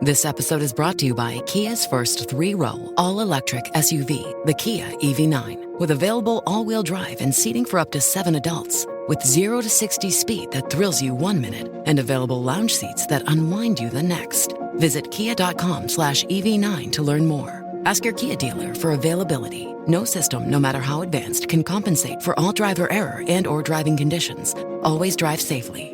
This episode is brought to you by Kia's first three-row, all-electric SUV, the Kia EV9, with available all-wheel drive and seating for up to 7 adults, with 0 to 60 speed that thrills you 1 minute and available lounge seats that unwind you the next. Visit kia.com/EV9 to learn more. Ask your Kia dealer for availability. No system, no matter how advanced, can compensate for all driver error and or driving conditions. Always drive safely.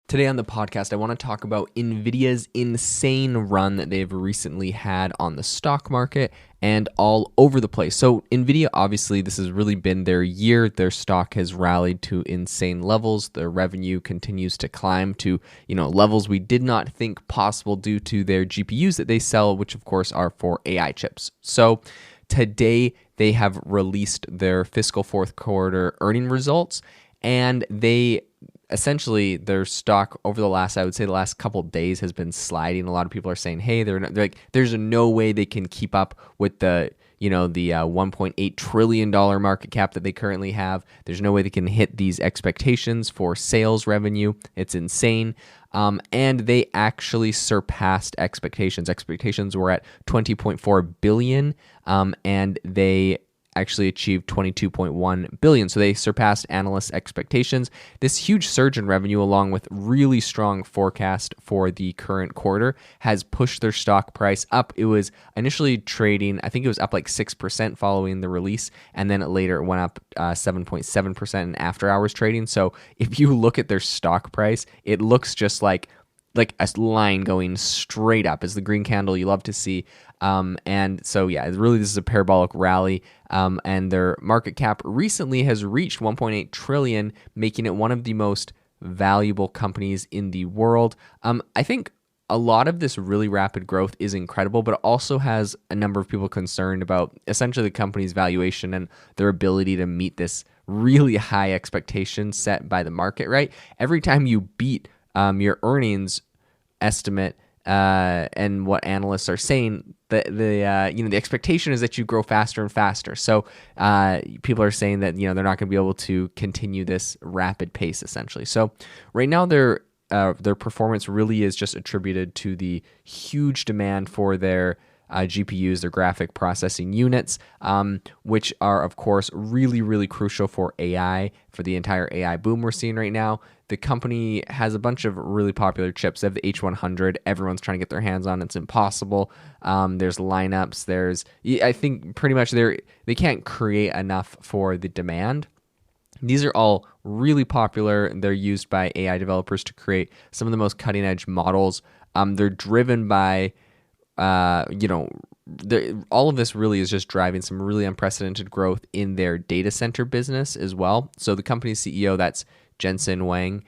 Today on the podcast, I want to talk about Nvidia's insane run that they've recently had on the stock market and all over the place. So Nvidia, obviously, this has really been their year. Their stock has rallied to insane levels. Their revenue continues to climb to, levels we did not think possible due to their GPUs that they sell, which of course are for AI chips. So today they have released their fiscal fourth quarter earning results, and essentially, their stock over the last couple of days has been sliding. A lot of people are saying, "Hey, they're like, there's no way they can keep up with the $1.8 trillion market cap that they currently have. There's no way they can hit these expectations for sales revenue. It's insane." And they actually surpassed expectations. Expectations were at $20.4 billion, and they actually achieved $22.1 billion. So they surpassed analysts' expectations. This huge surge in revenue, along with really strong forecast for the current quarter, has pushed their stock price up. It was initially trading, I think it was up like 6% following the release, and then later it went up 7.7% in after-hours trading. So if you look at their stock price, it looks just like a line going straight up. Is the green candle you love to see. And so, yeah, really this is a parabolic rally. And their market cap recently has reached $1.8 trillion, making it one of the most valuable companies in the world. I think a lot of this really rapid growth is incredible, but it also has a number of people concerned about essentially the company's valuation and their ability to meet this really high expectation set by the market, right? Every time you beat your earnings estimate and what analysts are saying, the expectation is that you grow faster and faster. So people are saying that they're not going to be able to continue this rapid pace essentially. So right now their performance really is just attributed to the huge demand for their GPUs, their graphic processing units, which are, of course, really, really crucial for AI, for the entire AI boom we're seeing right now. The company has a bunch of really popular chips. They have the H100. Everyone's trying to get their hands on. It's impossible. There's lineups. I think pretty much they can't create enough for the demand. These are all really popular. They're used by AI developers to create some of the most cutting-edge models. They're driven by all of this really is just driving some really unprecedented growth in their data center business as well. So the company's CEO, that's Jensen Huang,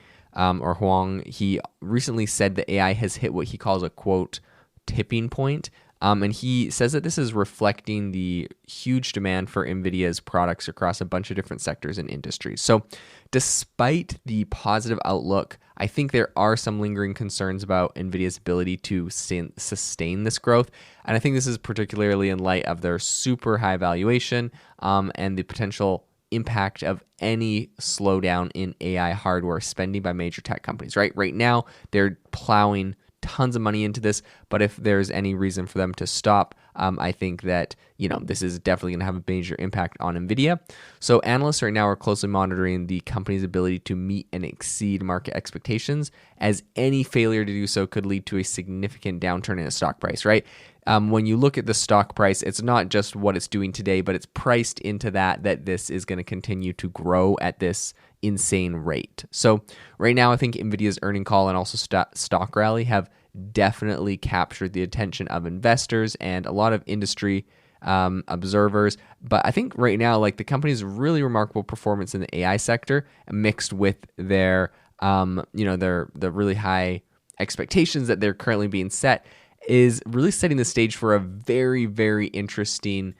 he recently said that AI has hit what he calls a, quote, tipping point. And he says that this is reflecting the huge demand for Nvidia's products across a bunch of different sectors and industries. So despite the positive outlook, I think there are some lingering concerns about Nvidia's ability to sustain this growth. And I think this is particularly in light of their super high valuation and the potential impact of any slowdown in AI hardware spending by major tech companies. Right now, they're plowing tons of money into this, but if there's any reason for them to stop, I think that this is definitely going to have a major impact on Nvidia. So analysts right now are closely monitoring the company's ability to meet and exceed market expectations, as any failure to do so could lead to a significant downturn in the stock price, right? When you look at the stock price, it's not just what it's doing today, but it's priced into that this is going to continue to grow at this insane rate. So right now, I think Nvidia's earning call and also stock rally have definitely captured the attention of investors and a lot of industry observers. But I think right now, the company's really remarkable performance in the AI sector, mixed with their the really high expectations that they're currently being set, is really setting the stage for a very, very interesting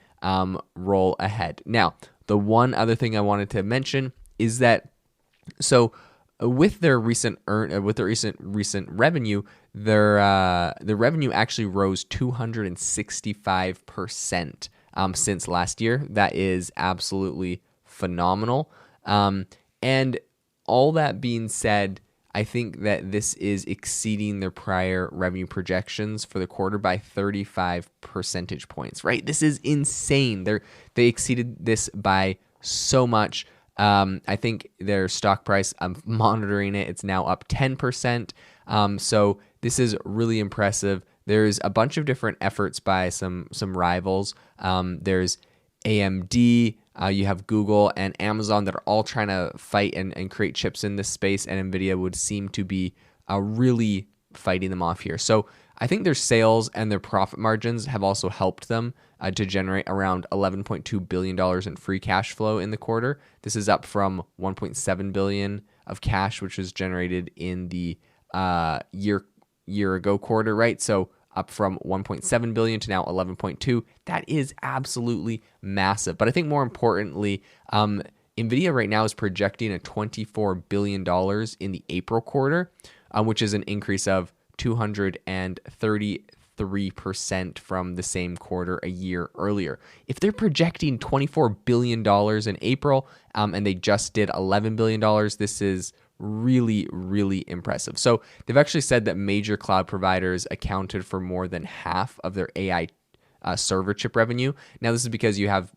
role ahead. Now, the one other thing I wanted to mention is that with their recent revenue, their revenue actually rose 265% since last year. That is absolutely phenomenal. And all that being said, I think that this is exceeding their prior revenue projections for the quarter by 35 percentage points, right? This is insane. They exceeded this by so much. I think their stock price, I'm monitoring it, it's now up 10%. So this is really impressive. There's a bunch of different efforts by some rivals. There's AMD, you have Google and Amazon that are all trying to fight and create chips in this space, and Nvidia would seem to be really fighting them off here. So I think their sales and their profit margins have also helped them to generate around $11.2 billion in free cash flow in the quarter. This is up from $1.7 billion of cash, which was generated in the year ago quarter, right? So up from 1.7 billion to now 11.2. That is absolutely massive. But I think more importantly, Nvidia right now is projecting a $24 billion in the April quarter, which is an increase of 233% from the same quarter a year earlier. If they're projecting $24 billion in April, and they just did $11 billion, this is really, really impressive. So they've actually said that major cloud providers accounted for more than half of their AI server chip revenue. Now, this is because you have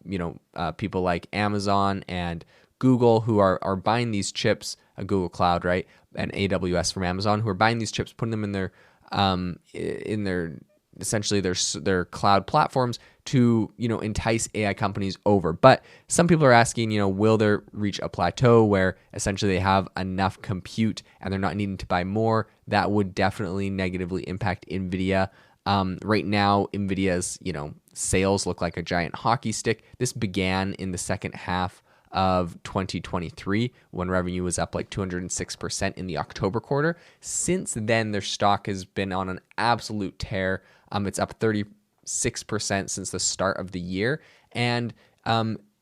people like Amazon and Google who are buying these chips, Google Cloud, right, and AWS from Amazon, who are buying these chips, putting them in their essentially their cloud platforms to entice AI companies over. But some people are asking, will there reach a plateau where essentially they have enough compute and they're not needing to buy more? That would definitely negatively impact Nvidia. Right now, Nvidia's sales look like a giant hockey stick. This began in the second half of 2023 when revenue was up like 206% in the October quarter. Since then, their stock has been on an absolute tear. It's up 36% since the start of the year, and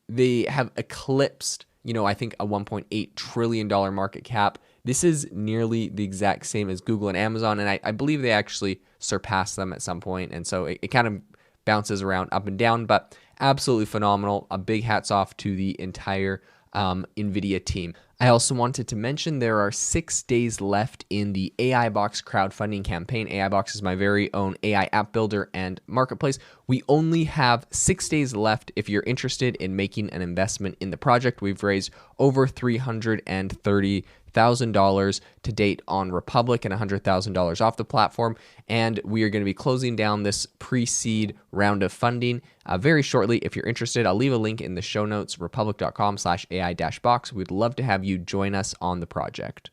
they have eclipsed, I think a $1.8 trillion market cap. This is nearly the exact same as Google and Amazon, and I believe they actually surpassed them at some point, and so it kind of bounces around up and down, but absolutely phenomenal. A big hats off to the entire Nvidia team. I also wanted to mention there are 6 days left in the AI Box crowdfunding campaign. AI Box is my very own AI app builder and marketplace. We only have 6 days left if you're interested in making an investment in the project. We've raised over $330,000 to date on Republic and $100,000 off the platform, and we are going to be closing down this pre-seed round of funding very shortly. If you're interested, I'll leave a link in the show notes, republic.com/AI-box. We'd love to have you join us on the project.